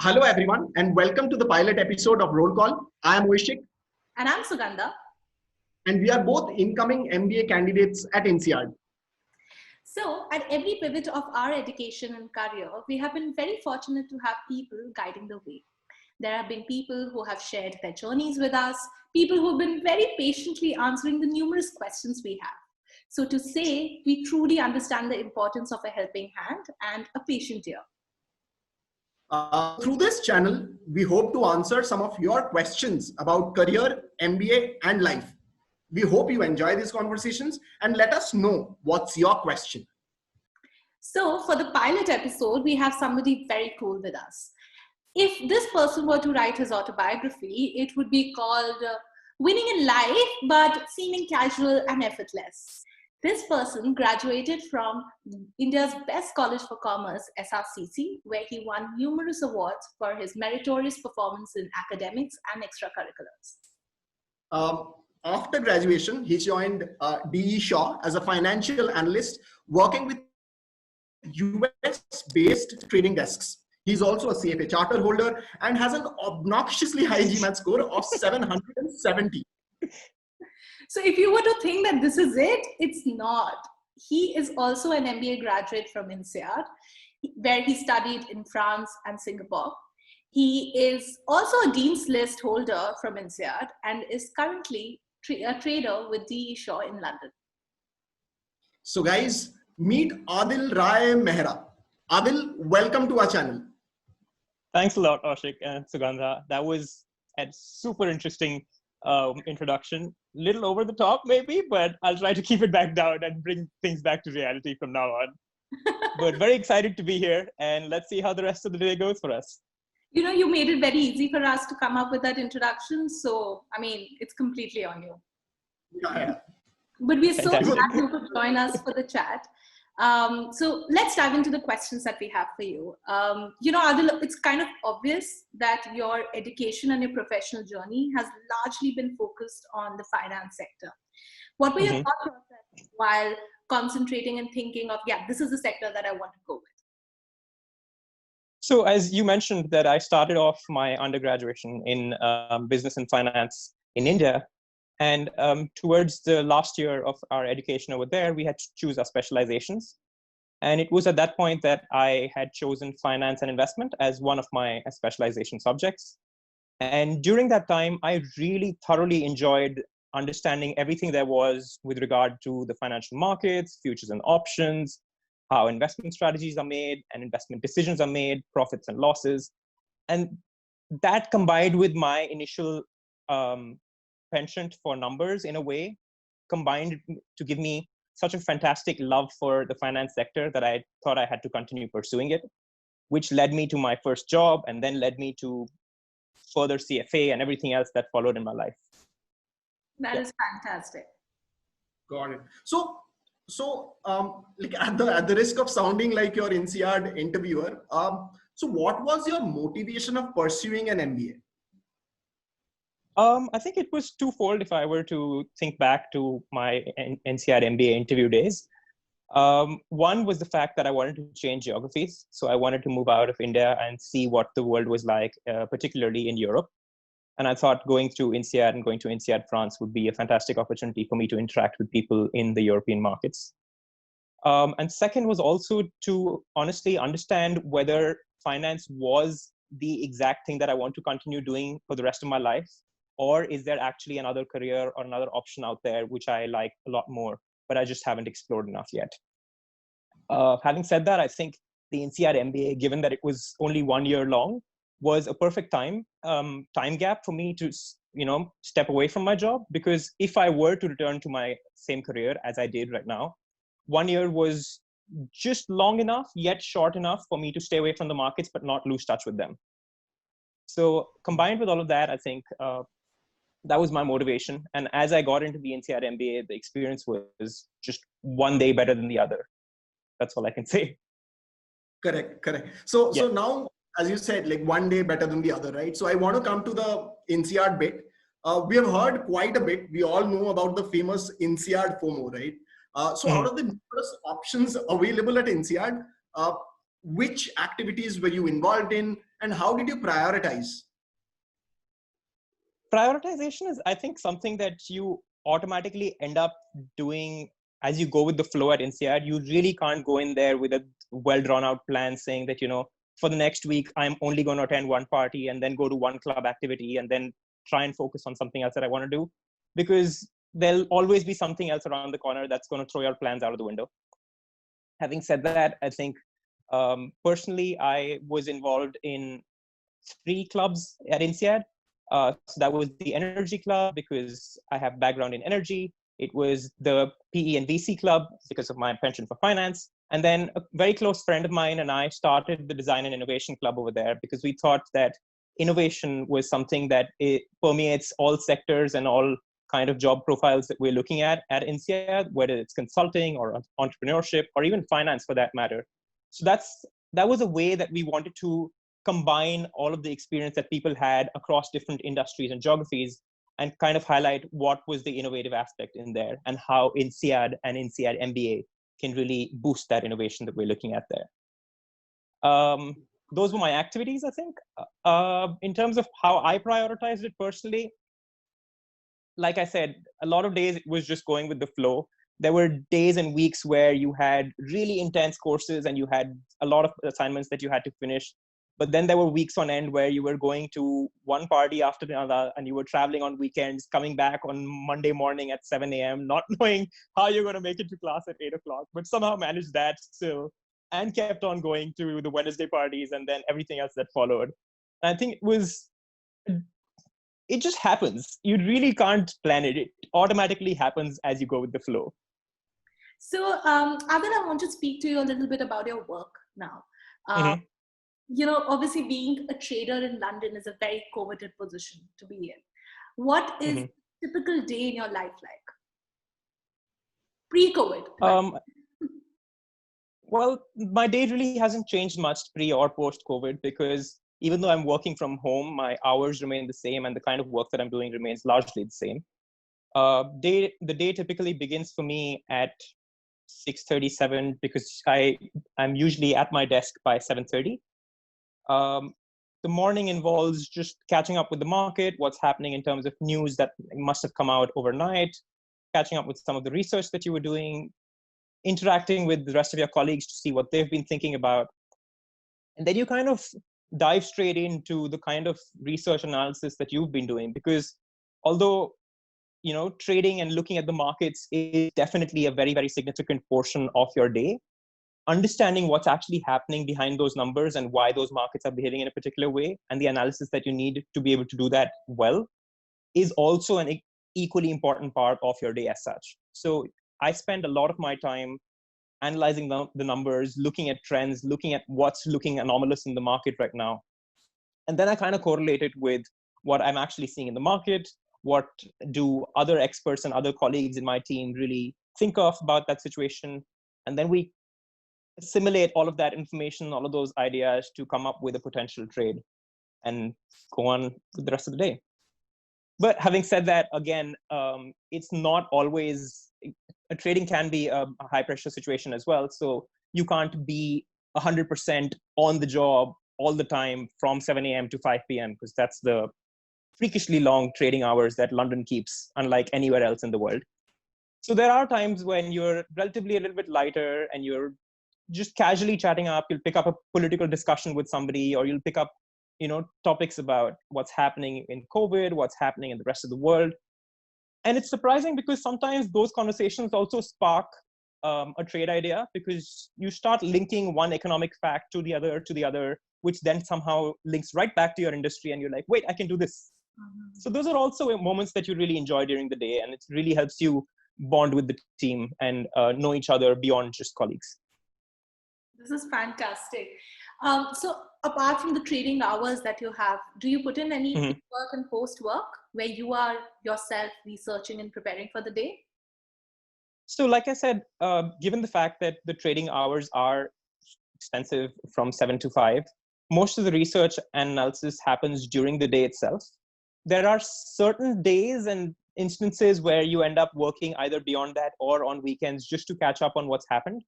Hello, everyone, and welcome to the pilot episode of Roll Call. I am Oishik. And I'm Sugandha. And we are both incoming MBA candidates at INSEAD. So, at every pivot of our education and career, we have been very fortunate to have people guiding the way. There have been people who have shared their journeys with us, people who have been very patiently answering the numerous questions we have. So, to say, we truly understand the importance of a helping hand and a patient ear. Through this channel, we hope to answer some of your questions about career, MBA, and life. We hope you enjoy these conversations and let us know what's your question. So for the pilot episode, we have somebody very cool with us. If this person were to write his autobiography, it would be called Winning in Life, but Seeming Casual and Effortless. This person graduated from India's best college for commerce, SRCC, where he won numerous awards for his meritorious performance in academics and extracurriculars. After graduation, he joined DE Shaw as a financial analyst, working with US-based trading desks. He's also a CFA charter holder and has an obnoxiously high GMAT score of 770. So if you were to think that this is it, it's not. He is also an MBA graduate from INSEAD, where he studied in France and Singapore. He is also a Dean's List holder from INSEAD and is currently a trader with DE Shaw in London. So guys, meet Aadil Rai Mehra. Aadil, welcome to our channel. Thanks a lot, Oishik and Sugandha. That was a super interesting introduction. Little over the top maybe, but I'll try to keep it back down and bring things back to reality from now on. But very excited to be here, and let's see how the rest of the day goes for us. You know, you made it very easy for us to come up with that introduction. So, I mean, it's completely on you. Yeah. But we're so glad you could join us for the chat. So let's dive into the questions that we have for you. You know, Aadil, it's kind of obvious that your education and your professional journey has largely been focused on the finance sector. What were your thought process while concentrating and thinking of, yeah, this is the sector that I want to go with? So as you mentioned that I started off my undergraduate in business and finance in India. And towards the last year of our education over there, we had to choose our specializations. And it was at that point that I had chosen finance and investment as one of my specialization subjects. And during that time, I really thoroughly enjoyed understanding everything there was with regard to the financial markets, futures and options, how investment strategies are made and investment decisions are made, profits and losses. And that combined with my initial penchant for numbers in a way combined to give me such a fantastic love for the finance sector that I thought I had to continue pursuing it, which led me to my first job and then led me to further CFA and everything else that followed in my life. That is fantastic. Got it. So like at the risk of sounding like your INSEAD interviewer, so what was your motivation of pursuing an MBA? I think it was twofold if I were to think back to my INSEAD MBA interview days. One was the fact that I wanted to change geographies. So I wanted to move out of India and see what the world was like, particularly in Europe. And I thought going through INSEAD and going to INSEAD France would be a fantastic opportunity for me to interact with people in the European markets. And second was also to honestly understand whether finance was the exact thing that I want to continue doing for the rest of my life. Or is there actually another career or another option out there which I like a lot more, but I just haven't explored enough yet? Having said that, I think the INSEAD MBA, given that it was only 1 year long, was a perfect time gap for me to step away from my job. Because if I were to return to my same career as I did right now, 1 year was just long enough yet short enough for me to stay away from the markets but not lose touch with them. So combined with all of that, I think that was my motivation. And as I got into the INSEAD MBA, the experience was just one day better than the other. That's all I can say. Correct. So now, as you said, like one day better than the other, right? So I want to come to the INSEAD bit. We have heard quite a bit. We all know about the famous INSEAD FOMO, right? So out of the numerous options available at INSEAD, which activities were you involved in? And how did you prioritize? Prioritization is, I think, something that you automatically end up doing as you go with the flow at INSEAD. You really can't go in there with a well drawn out plan saying that, for the next week, I'm only going to attend one party and then go to one club activity and then try and focus on something else that I want to do, because there'll always be something else around the corner that's going to throw your plans out of the window. Having said that, I think personally, I was involved in 3 clubs at INSEAD. So that was the Energy Club, because I have background in energy. It was the PE and VC Club because of my penchant for finance. And then a very close friend of mine and I started the Design and Innovation Club over there, because we thought that innovation was something that it permeates all sectors and all kind of job profiles that we're looking at INSEAD, whether it's consulting or entrepreneurship or even finance for that matter. So that was a way that we wanted to combine all of the experience that people had across different industries and geographies and kind of highlight what was the innovative aspect in there and how INSEAD and INSEAD MBA can really boost that innovation that we're looking at there. Those were my activities, I think. In terms of how I prioritized it personally, like I said, a lot of days it was just going with the flow. There were days and weeks where you had really intense courses and you had a lot of assignments that you had to finish. But then there were weeks on end where you were going to one party after another and you were traveling on weekends, coming back on Monday morning at 7 a.m., not knowing how you're going to make it to class at 8 o'clock, but somehow managed that still and kept on going to the Wednesday parties and then everything else that followed. And I think it just happens. You really can't plan it. It automatically happens as you go with the flow. So, Aadil, I want to speak to you a little bit about your work now. Obviously being a trader in London is a very coveted position to be in. What is a typical day in your life like? Pre-COVID. Right? Well, my day really hasn't changed much pre or post-COVID, because even though I'm working from home, my hours remain the same and the kind of work that I'm doing remains largely the same. The day typically begins for me at 6:37 because I'm usually at my desk by 7:30. The morning involves just catching up with the market, what's happening in terms of news that must have come out overnight, catching up with some of the research that you were doing, interacting with the rest of your colleagues to see what they've been thinking about. And then you kind of dive straight into the kind of research analysis that you've been doing, because although trading and looking at the markets is definitely a very, very significant portion of your day, understanding what's actually happening behind those numbers and why those markets are behaving in a particular way and the analysis that you need to be able to do that well is also an equally important part of your day as such. So I spend a lot of my time analyzing the numbers, looking at trends, looking at what's looking anomalous in the market right now. And then I kind of correlate it with what I'm actually seeing in the market. What do other experts and other colleagues in my team really think of about that situation? And then we assimilate all of that information, all of those ideas to come up with a potential trade and go on with the rest of the day. But having said that, again, it's not always, trading can be a high pressure situation as well. So you can't be 100% on the job all the time from 7 a.m. to 5 p.m. because that's the freakishly long trading hours that London keeps, unlike anywhere else in the world. So there are times when you're relatively a little bit lighter and you're just casually chatting up. You'll pick up a political discussion with somebody, or you'll pick up, topics about what's happening in COVID, what's happening in the rest of the world. And it's surprising because sometimes those conversations also spark a trade idea, because you start linking one economic fact to the other, which then somehow links right back to your industry. And you're like, wait, I can do this. So those are also moments that you really enjoy during the day. And it really helps you bond with the team and know each other beyond just colleagues. This is fantastic. So apart from the trading hours that you have, do you put in any work and post work where you are yourself researching and preparing for the day? So like I said, given the fact that the trading hours are expensive from 7 to 5, most of the research and analysis happens during the day itself. There are certain days and instances where you end up working either beyond that or on weekends just to catch up on what's happened.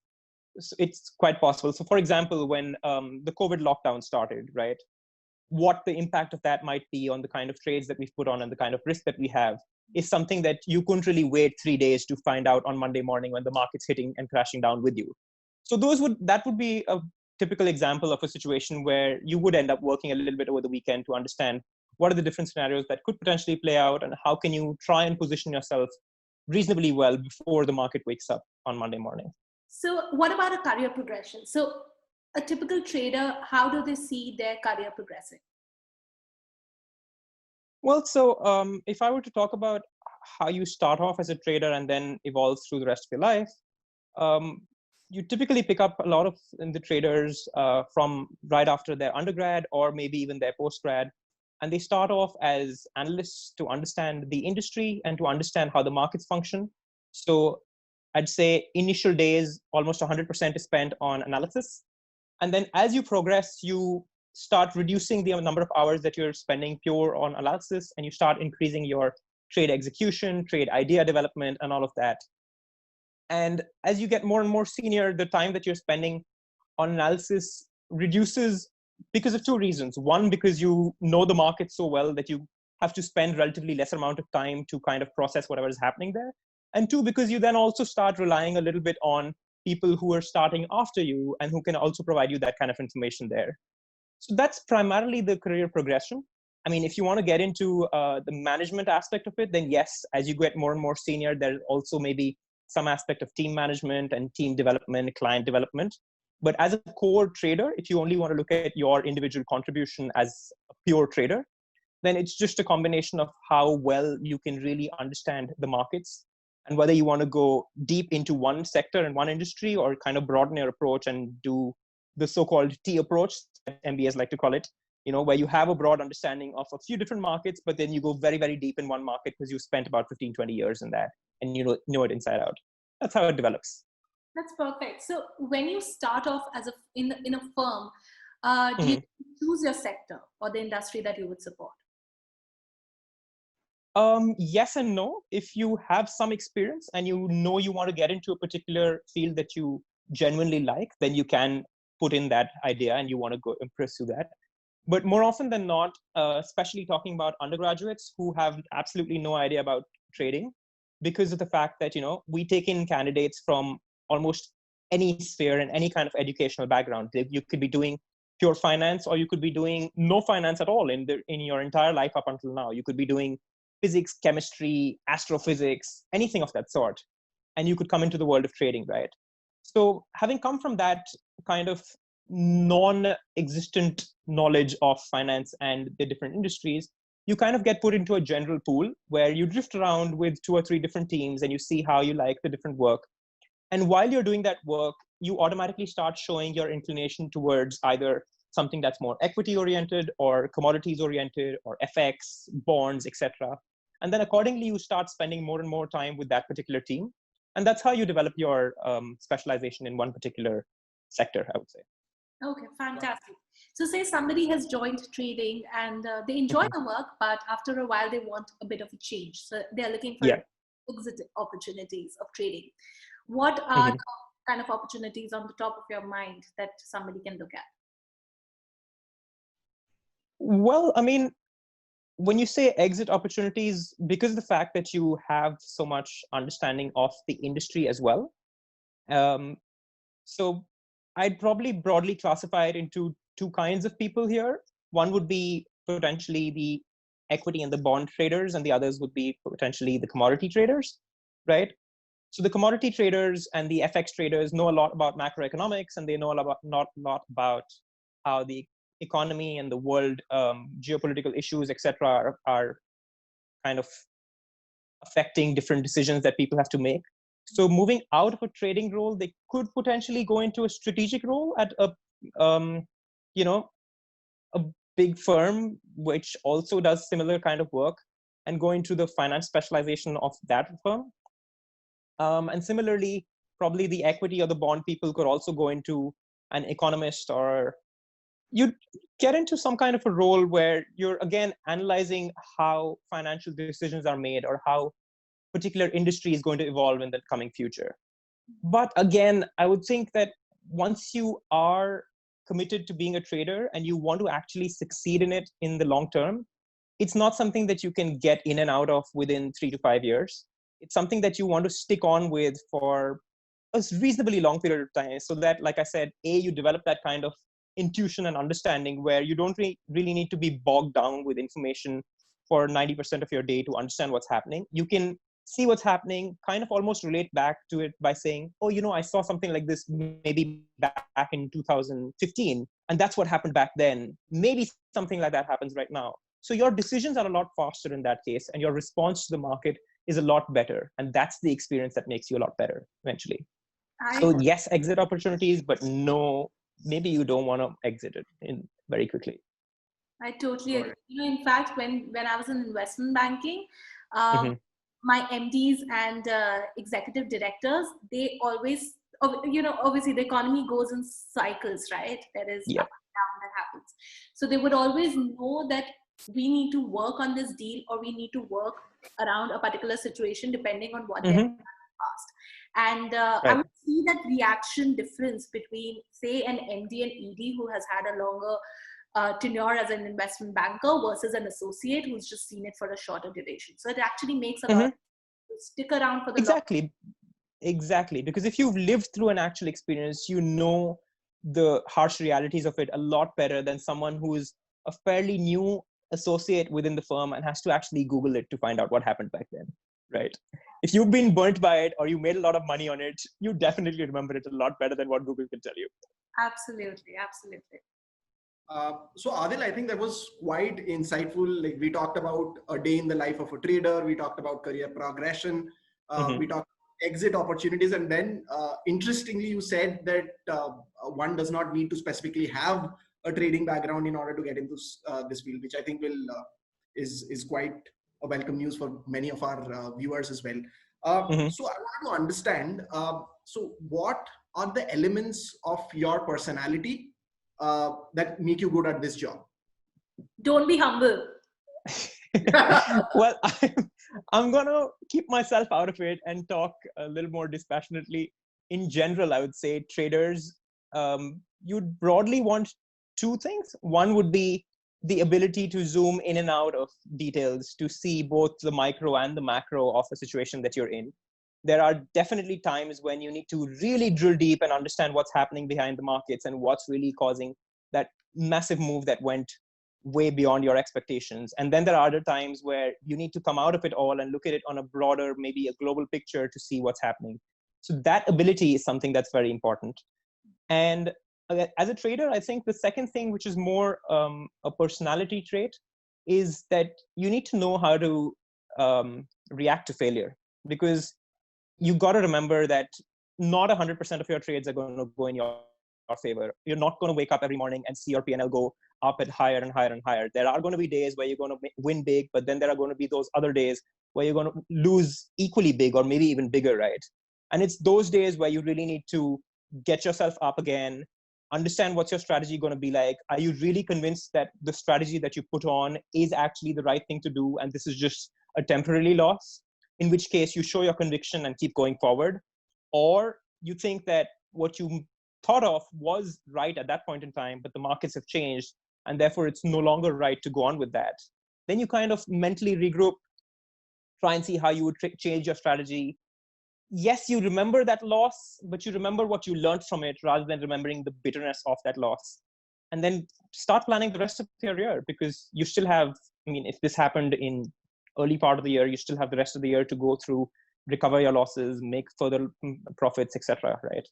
So it's quite possible. So for example, when the COVID lockdown started, right? what the impact of that might be on the kind of trades that we've put on and the kind of risk that we have is something that you couldn't really wait 3 days to find out on Monday morning when the market's hitting and crashing down with you. So that would be a typical example of a situation where you would end up working a little bit over the weekend to understand what are the different scenarios that could potentially play out and how can you try and position yourself reasonably well before the market wakes up on Monday morning. So what about a career progression? So a typical trader, how do they see their career progressing? Well, so if I were to talk about how you start off as a trader and then evolve through the rest of your life, you typically pick up a lot of the traders from right after their undergrad or maybe even their postgrad. And they start off as analysts to understand the industry and to understand how the markets function. So I'd say initial days, almost 100% is spent on analysis. And then as you progress, you start reducing the number of hours that you're spending pure on analysis, and you start increasing your trade execution, trade idea development, and all of that. And as you get more and more senior, the time that you're spending on analysis reduces because of two reasons. One, because you know the market so well that you have to spend relatively less amount of time to kind of process whatever is happening there. And two, because you then also start relying a little bit on people who are starting after you and who can also provide you that kind of information there. So that's primarily the career progression. I mean, if you want to get into the management aspect of it, then yes, as you get more and more senior, there's also maybe some aspect of team management and team development, client development. But as a core trader, if you only want to look at your individual contribution as a pure trader, then it's just a combination of how well you can really understand the markets and whether you want to go deep into one sector and one industry or kind of broaden your approach and do the so-called T approach, that MBAs like to call it, where you have a broad understanding of a few different markets, but then you go very, very deep in one market because you spent about 15, 20 years in that and you know it inside out. That's how it develops. That's perfect. So when you start off as in a firm, do you choose your sector or the industry that you would support? Yes and no. If you have some experience and you know you want to get into a particular field that you genuinely like, then you can put in that idea and you want to go and pursue that. But more often than not, especially talking about undergraduates who have absolutely no idea about trading, because of the fact that, we take in candidates from almost any sphere and any kind of educational background. You could be doing pure finance, or you could be doing no finance at all in your entire life up until now. You could be doing physics, chemistry, astrophysics, anything of that sort. And you could come into the world of trading, right? So having come from that kind of non-existent knowledge of finance and the different industries, you kind of get put into a general pool where you drift around with 2 or 3 different teams and you see how you like the different work. And while you're doing that work, you automatically start showing your inclination towards either something that's more equity oriented or commodities oriented or FX, bonds, etc. And then accordingly, you start spending more and more time with that particular team. And that's how you develop your specialization in one particular sector, I would say. Okay, fantastic. So say somebody has joined trading and they enjoy the work, but after a while they want a bit of a change. So they're looking for exit opportunities of trading. What are the kind of opportunities on the top of your mind that somebody can look at? Well, I mean, when you say exit opportunities, because of the fact that you have so much understanding of the industry as well, so I'd probably broadly classify it into 2 kinds of people here. One would be potentially the equity and the bond traders, and the others would be potentially the commodity traders, right? So the commodity traders and the FX traders know a lot about macroeconomics, and they know not a lot about how the economy and the world geopolitical issues, etc., are kind of affecting different decisions that people have to make. So moving out of a trading role, they could potentially go into a strategic role at a big firm, which also does similar kind of work, and go into the finance specialization of that firm. And similarly, probably the equity or the bond people could also go into an economist, or you get into some kind of a role where you're again analyzing how financial decisions are made or how particular industry is going to evolve in the coming future. But again, I would think that once you are committed to being a trader and you want to actually succeed in it in the long term, it's not something that you can get in and out of within 3 to 5 years. It's something that you want to stick on with for a reasonably long period of time, so that, like I said, you develop that kind of intuition and understanding where you don't really need to be bogged down with information for 90% of your day to understand what's happening. You can see what's happening, kind of almost relate back to it by saying, oh, I saw something like this maybe back in 2015, and that's what happened back then. Maybe something like that happens right now. So your decisions are a lot faster in that case, and your response to the market is a lot better. And that's the experience that makes you a lot better eventually. So yes, exit opportunities, but no, maybe you don't want to exit it in very quickly. I totally agree. In fact, when I was in investment banking, my MDs and executive directors, they always, obviously the economy goes in cycles, right? There is up and down that happens. So they would always know that we need to work on this deal, or we need to work around a particular situation depending on what they've done in the past. And I would see that reaction difference between, say, an MD and ED who has had a longer tenure as an investment banker versus an associate who's just seen it for a shorter duration. So it actually makes a lot of people stick around for the long. Exactly. Because if you've lived through an actual experience, you know the harsh realities of it a lot better than someone who is a fairly new associate within the firm and has to actually Google it to find out what happened back then, right? If you've been burnt by it or you made a lot of money on it, you definitely remember it a lot better than what Google can tell you. Absolutely. So Aadil, I think that was quite insightful. Like, we talked about a day in the life of a trader. We talked about career progression. We talked exit opportunities. And then interestingly, you said that one does not need to specifically have a trading background in order to get into this field, which I think is quite a welcome news for many of our viewers as well. So I wanted to understand, so what are the elements of your personality that make you good at this job? Don't be humble. Well, I'm going to keep myself out of it and talk a little more dispassionately. In general, I would say traders, you'd broadly want two things. One would be the ability to zoom in and out of details to see both the micro and the macro of the situation that you're in. There are definitely times when you need to really drill deep and understand what's happening behind the markets and what's really causing that massive move that went way beyond your expectations. And then there are other times where you need to come out of it all and look at it on a broader, maybe a global picture to see what's happening. So that ability is something that's very important. And as a trader, I think the second thing, which is more a personality trait, is that you need to know how to react to failure. Because you got to remember that not 100% of your trades are going to go in your favor. You're not going to wake up every morning and see your P&L go up and higher and higher and higher. There are going to be days where you're going to win big, but then there are going to be those other days where you're going to lose equally big or maybe even bigger, right? And it's those days where you really need to get yourself up again, understand what's your strategy going to be like. Are you really convinced that the strategy that you put on is actually the right thing to do and this is just a temporary loss? In which case you show your conviction and keep going forward. Or you think that what you thought of was right at that point in time, but the markets have changed and therefore it's no longer right to go on with that. Then you kind of mentally regroup, try and see how you would change your strategy. Yes, you remember that loss, but you remember what you learned from it rather than remembering the bitterness of that loss. And then start planning the rest of your year, because you still have, if this happened in early part of the year, you still have the rest of the year to go through, recover your losses, make further profits, etc. Right?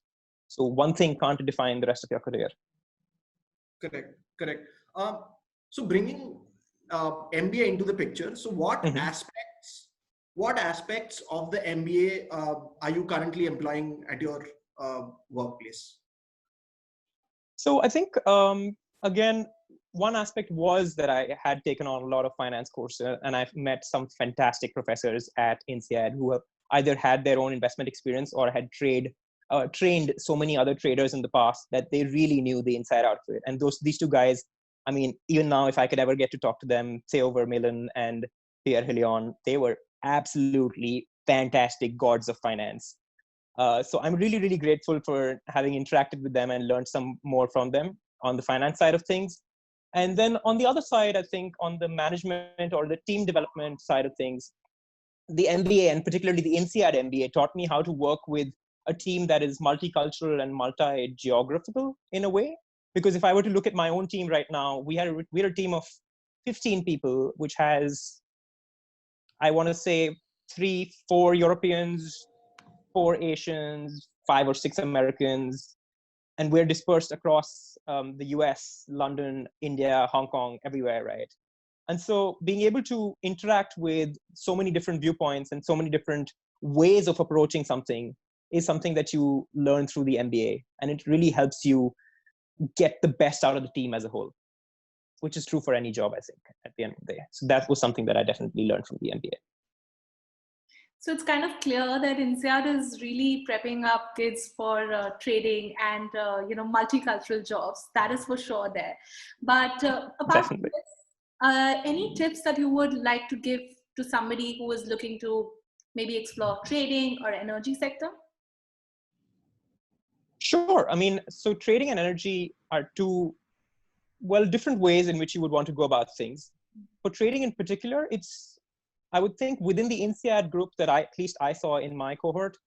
So one thing can't define the rest of your career. Correct. So bringing MBA into the picture, so what aspects of the MBA are you currently employing at your workplace? So I think, again, one aspect was that I had taken on a lot of finance courses, and I've met some fantastic professors at INSEAD who have either had their own investment experience or had trained so many other traders in the past that they really knew the inside out of it. And these two guys, even now, if I could ever get to talk to them, Theo Vermeulen and Pierre Hillion, they were absolutely fantastic gods of finance. So I'm really, really grateful for having interacted with them and learned some more from them. on the finance side of things. And then on the other side, I think on the management or the team development side of things, the MBA and particularly the INSEAD MBA taught me how to work with a team that is multicultural and multi-geographical in a way. Because if I were to look at my own team right now, we're a team of 15 people, which has, I want to say, 3-4 Europeans, 4 Asians, 5 or 6 Americans, and we're dispersed across the US, London, India, Hong Kong, everywhere, right? And so being able to interact with so many different viewpoints and so many different ways of approaching something is something that you learn through the MBA. And it really helps you get the best out of the team as a whole, which is true for any job, I think, at the end of the day. So that was something that I definitely learned from the MBA. So it's kind of clear that INSEAD is really prepping up kids for trading and multicultural jobs. That is for sure there. But apart from this, any tips that you would like to give to somebody who is looking to maybe explore trading or energy sector? Sure. I mean, so trading and energy are two, different ways in which you would want to go about things. For trading in particular, I would think within the INSEAD group that at least I saw in my cohort,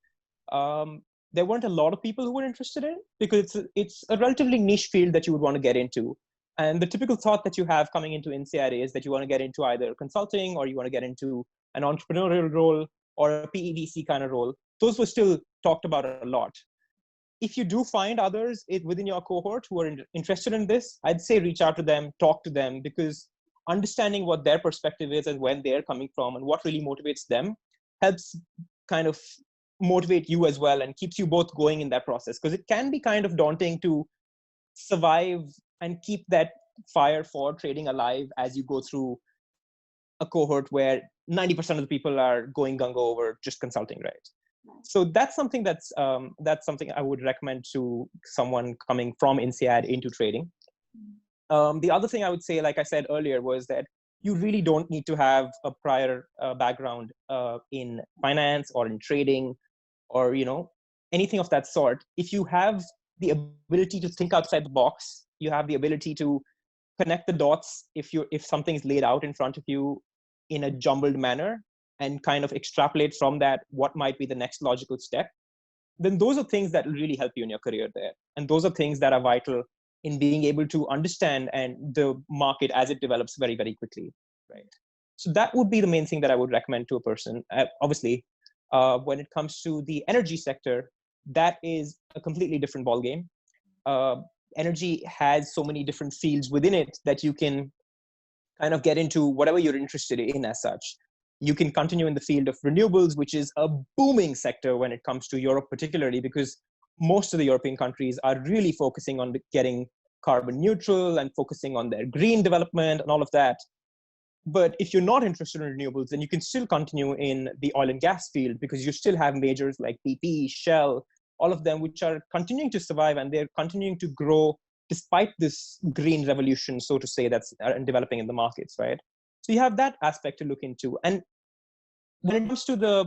there weren't a lot of people who were interested in it because it's a relatively niche field that you would want to get into. And the typical thought that you have coming into INSEAD is that you want to get into either consulting or you want to get into an entrepreneurial role or a PEDC kind of role. Those were still talked about a lot. If you do find others within your cohort who are interested in this, I'd say reach out to them, talk to them, because understanding what their perspective is and when they're coming from and what really motivates them helps kind of motivate you as well and keeps you both going in that process. Because it can be kind of daunting to survive and keep that fire for trading alive as you go through a cohort where 90% of the people are going gung-ho over just consulting, right? So that's something that's something I would recommend to someone coming from INSEAD into trading. The other thing I would say, like I said earlier, was that you really don't need to have a prior background in finance or in trading or anything of that sort. If you have the ability to think outside the box, you have the ability to connect the dots if something's laid out in front of you in a jumbled manner and kind of extrapolate from that what might be the next logical step, then those are things that will really help you in your career there. And those are things that are vital in being able to understand and the market as it develops very, very quickly, right? So that would be the main thing that I would recommend to a person. Obviously, when it comes to the energy sector, that is a completely different ballgame. Energy has so many different fields within it that you can kind of get into whatever you're interested in as such. You can continue in the field of renewables, which is a booming sector when it comes to Europe, particularly because most of the European countries are really focusing on getting carbon neutral and focusing on their green development and all of that. But if you're not interested in renewables, then you can still continue in the oil and gas field because you still have majors like BP, Shell, all of them, which are continuing to survive and they're continuing to grow despite this green revolution, so to say, that's developing in the markets, right? So you have that aspect to look into. And when it comes to the,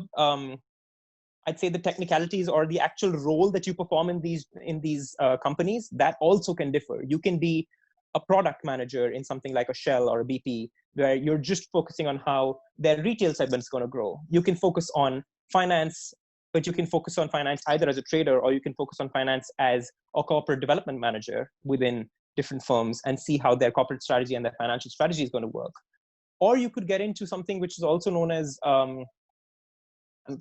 I'd say the technicalities or the actual role that you perform in these companies, that also can differ. You can be a product manager in something like a Shell or a BP, where you're just focusing on how their retail segment is going to grow. You can focus on finance, but you can focus on finance either as a trader or you can focus on finance as a corporate development manager within different firms and see how their corporate strategy and their financial strategy is going to work. Or you could get into something which is also known as, I'm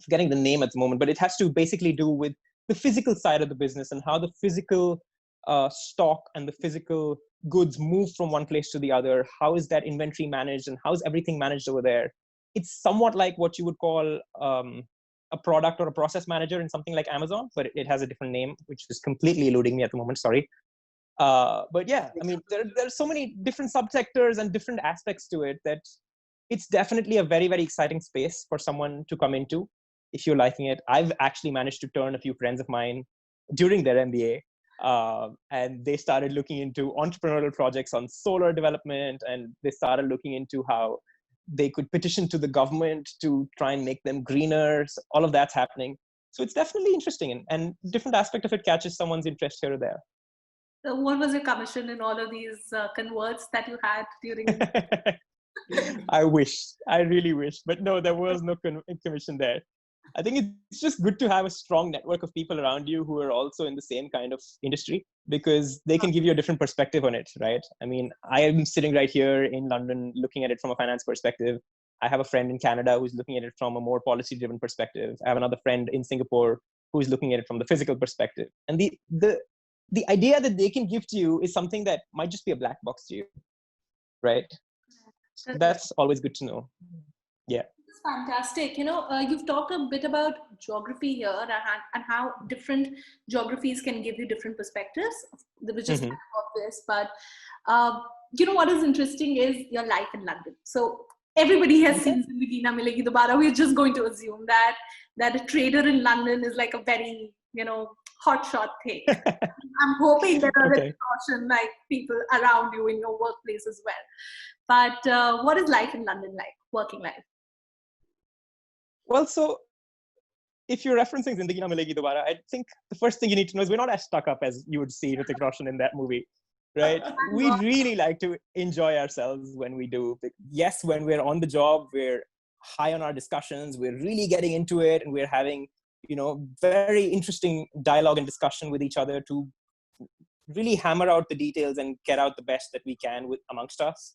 forgetting the name at the moment, but it has to basically do with the physical side of the business and how the physical stock and the physical goods move from one place to the other. How is that inventory managed and how is everything managed over there? It's somewhat like what you would call a product or a process manager in something like Amazon, but it has a different name, which is completely eluding me at the moment, sorry. But yeah, I mean, there are so many different subsectors and different aspects to it that it's definitely a very, very exciting space for someone to come into if you're liking it. I've actually managed to turn a few friends of mine during their MBA, and they started looking into entrepreneurial projects on solar development, and they started looking into how they could petition to the government to try and make them greener. So all of that's happening. So it's definitely interesting, and different aspect of it catches someone's interest here or there. What was your commission in all of these converts that you had during? I really wish, but no, there was no commission there. I think it's just good to have a strong network of people around you who are also in the same kind of industry, because they can give you a different perspective on it, right? I mean, I am sitting right here in London looking at it from a finance perspective. I have a friend in Canada who's looking at it from a more policy-driven perspective. I have another friend in Singapore who's looking at it from the physical perspective. And the idea that they can give to you is something that might just be a black box to you, right? So that's always good to know. Yeah. It's fantastic. You've talked a bit about geography here and how different geographies can give you different perspectives, which is kind of obvious. But what is interesting is your life in London. So everybody has seen Zindagi Na Milegi Dobara. We're just going to assume that a trader in London is like a very, hotshot thing. I'm hoping that there is caution, like people around you in your workplace as well. But what is life in London like, working life? Well, so if you're referencing Zindagi Na Milegi Dobara, I think the first thing you need to know is we're not as stuck up as you would see Hrithik Roshan in that movie, right? We really like to enjoy ourselves when we do. Yes, when we're on the job, we're high on our discussions, we're really getting into it, and we're having, very interesting dialogue and discussion with each other to really hammer out the details and get out the best that we can amongst us.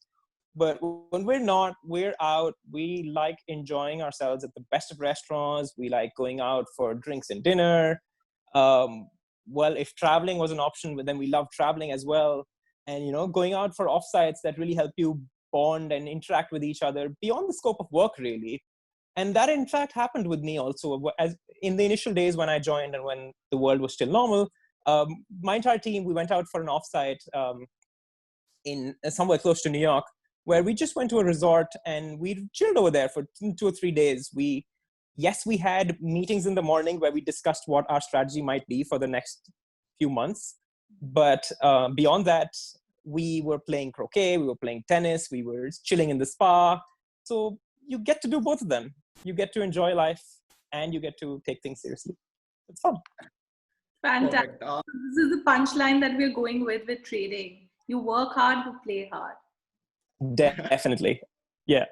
But when we're not, we're out. We like enjoying ourselves at the best of restaurants. We like going out for drinks and dinner. Well, if traveling was an option, then we love traveling as well. And, going out for offsites that really help you bond and interact with each other beyond the scope of work, really. And that, in fact, happened with me also. As in the initial days when I joined and when the world was still normal, my entire team, we went out for an offsite in somewhere close to New York, where we just went to a resort and we chilled over there for 2 or 3 days. We had meetings in the morning where we discussed what our strategy might be for the next few months. But beyond that, we were playing croquet, we were playing tennis, we were chilling in the spa. So you get to do both of them. You get to enjoy life and you get to take things seriously. It's fun. Fantastic. This is the punchline that we're going with trading. You work hard, you play hard. Definitely. Yeah.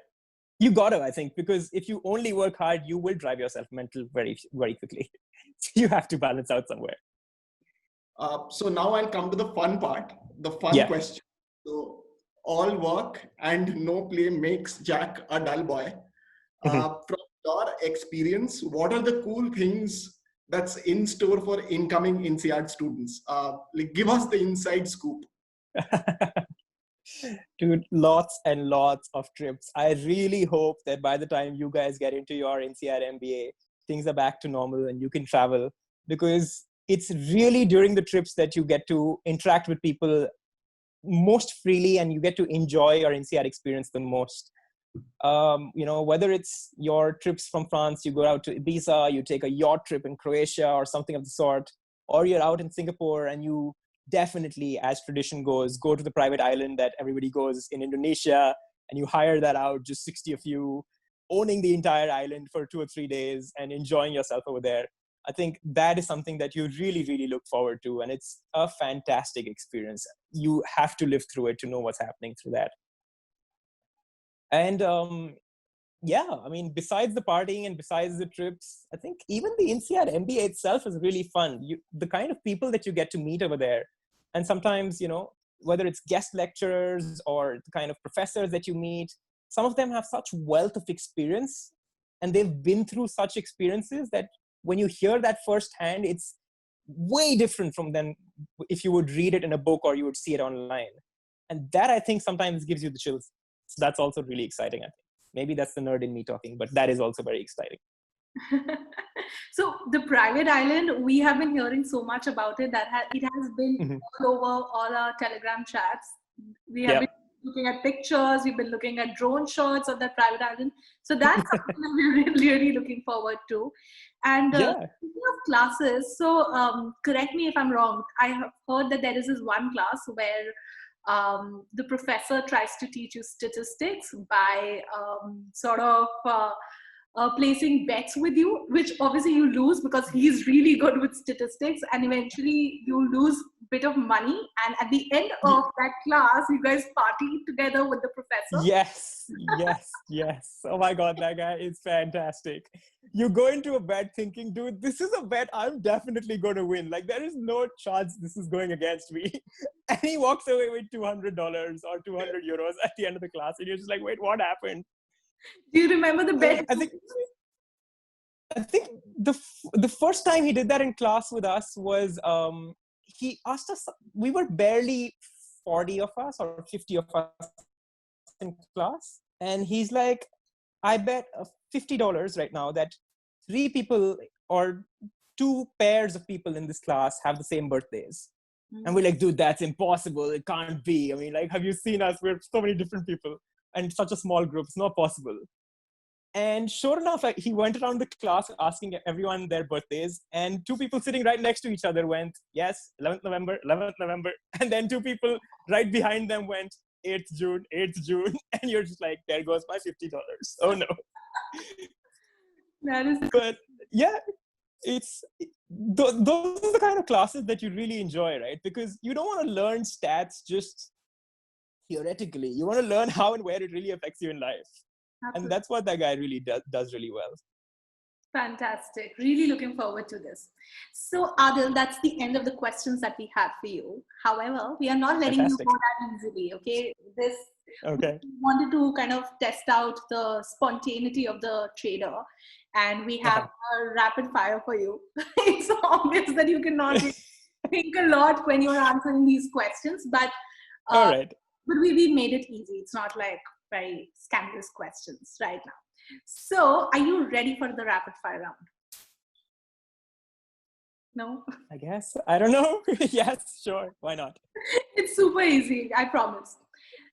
You got to, I think, because if you only work hard, you will drive yourself mental very, very quickly. So you have to balance out somewhere. So now I'll come to the fun part, the fun question. So all work and no play makes Jack a dull boy. From your experience, what are the cool things that's in store for incoming INSEAD students? Give us the inside scoop. Dude, lots and lots of trips. I really hope that by the time you guys get into your INSEAD MBA, things are back to normal and you can travel, because it's really during the trips that you get to interact with people most freely and you get to enjoy your INSEAD experience the most. Whether it's your trips from France, you go out to Ibiza, you take a yacht trip in Croatia or something of the sort, or you're out in Singapore and you definitely, as tradition goes, go to the private island that everybody goes in Indonesia, and you hire that out, just 60 of you, owning the entire island for 2 or 3 days and enjoying yourself over there. I think that is something that you really, really look forward to. And it's a fantastic experience. You have to live through it to know what's happening through that. And besides the partying and besides the trips, I think even the INSEAD MBA itself is really fun. The kind of people that you get to meet over there. And sometimes, whether it's guest lecturers or the kind of professors that you meet, some of them have such wealth of experience and they've been through such experiences that when you hear that firsthand, it's way different from than if you would read it in a book or you would see it online. And that, I think, sometimes gives you the chills. So that's also really exciting, I think. Maybe that's the nerd in me talking, but that is also very exciting. So the private island, we have been hearing so much about it that it has been all over all our Telegram chats. We have been looking at pictures, we've been looking at drone shots of that private island. So that's something that we're really looking forward to. And speaking of classes, so correct me if I'm wrong, I have heard that there is this one class where the professor tries to teach you statistics by placing bets with you, which obviously you lose because he's really good with statistics, and eventually you lose bit of money, and at the end of that class, you guys partied together with the professor. Yes. Oh my God, that guy is fantastic. You go into a bet thinking, dude, this is a bet I'm definitely going to win. Like, there is no chance this is going against me. And he walks away with $200 or 200 euros at the end of the class. And you're just like, wait, what happened? Do you remember the bet? I think the first time he did that in class with us was he asked us. We were barely 40 of us or 50 of us in class, and he's like, "I bet $50 right now that 3 people or 2 pairs of people in this class have the same birthdays." And we're like, "Dude, that's impossible. It can't be. I mean, like, have you seen us? We're so many different people and such a small group. It's not possible." And sure enough, like, he went around the class asking everyone their birthdays, and 2 people sitting right next to each other went, yes, 11th November, 11th November. And then 2 people right behind them went 8th June, 8th June. And you're just like, there goes my $50. Oh no. That is. But yeah, those are the kind of classes that you really enjoy, right? Because you don't want to learn stats just theoretically. You want to learn how and where it really affects you in life. Absolutely. And that's what that guy really does really well. Fantastic. Really looking forward to this. So, Aadil, that's the end of the questions that we have for you. However, we are not letting Fantastic. you go that easily, okay? Okay. We wanted to kind of test out the spontaneity of the trader, and we have a rapid fire for you. It's obvious that you cannot think a lot when you're answering these questions, but all right. But we made it easy. It's not like very scandalous questions right now. So, are you ready for the rapid fire round? No? I guess. I don't know. Yes, sure. Why not? It's super easy, I promise.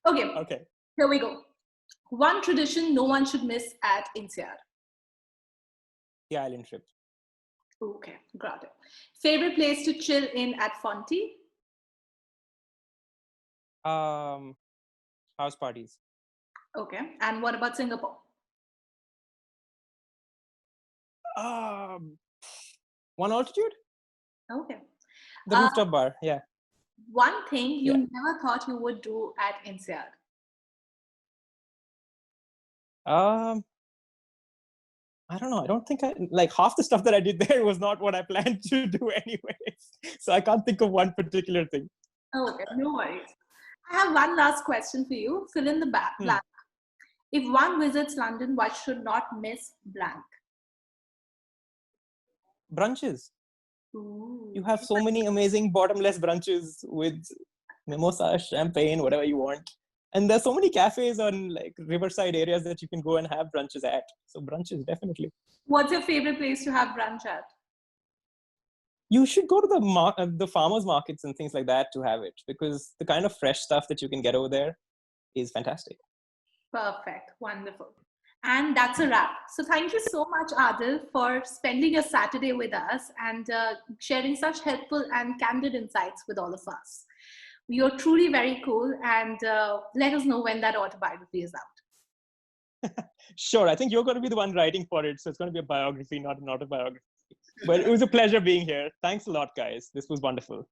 Okay. Here we go. One tradition no one should miss at INSEAD. The island trip. Okay, got it. Favorite place to chill in at Fonty? House parties. Okay. And what about Singapore? One altitude? Okay. The rooftop bar, yeah. One thing you never thought you would do at INSEAD? I don't know. I don't think like half the stuff that I did there was not what I planned to do anyways. So I can't think of one particular thing. Okay, no worries. I have one last question for you. Fill in the blank. If one visits London, what should not miss blank? Brunches. Ooh. You have so many amazing bottomless brunches with mimosa, champagne, whatever you want. And there's so many cafes on like riverside areas that you can go and have brunches at. So brunches, definitely. What's your favorite place to have brunch at? You should go to the farmers markets and things like that to have it, because the kind of fresh stuff that you can get over there is fantastic. Perfect. Wonderful. And that's a wrap. So thank you so much, Aadil, for spending your Saturday with us and sharing such helpful and candid insights with all of us. You're truly very cool, and let us know when that autobiography is out. Sure. I think you're going to be the one writing for it. So it's going to be a biography, not an autobiography. But it was a pleasure being here. Thanks a lot, guys. This was wonderful.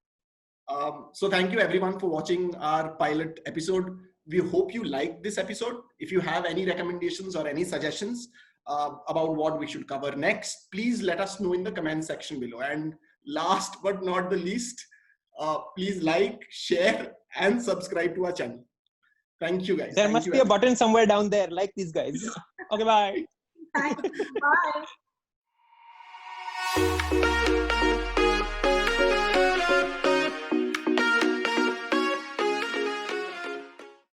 So thank you everyone for watching our pilot episode. We hope you liked this episode. If you have any recommendations or any suggestions about what we should cover next, please let us know in the comment section below. And last but not the least, please like, share, and subscribe to our channel. Thank you, guys. There must be a button somewhere down there, like these guys. Okay, bye. Bye.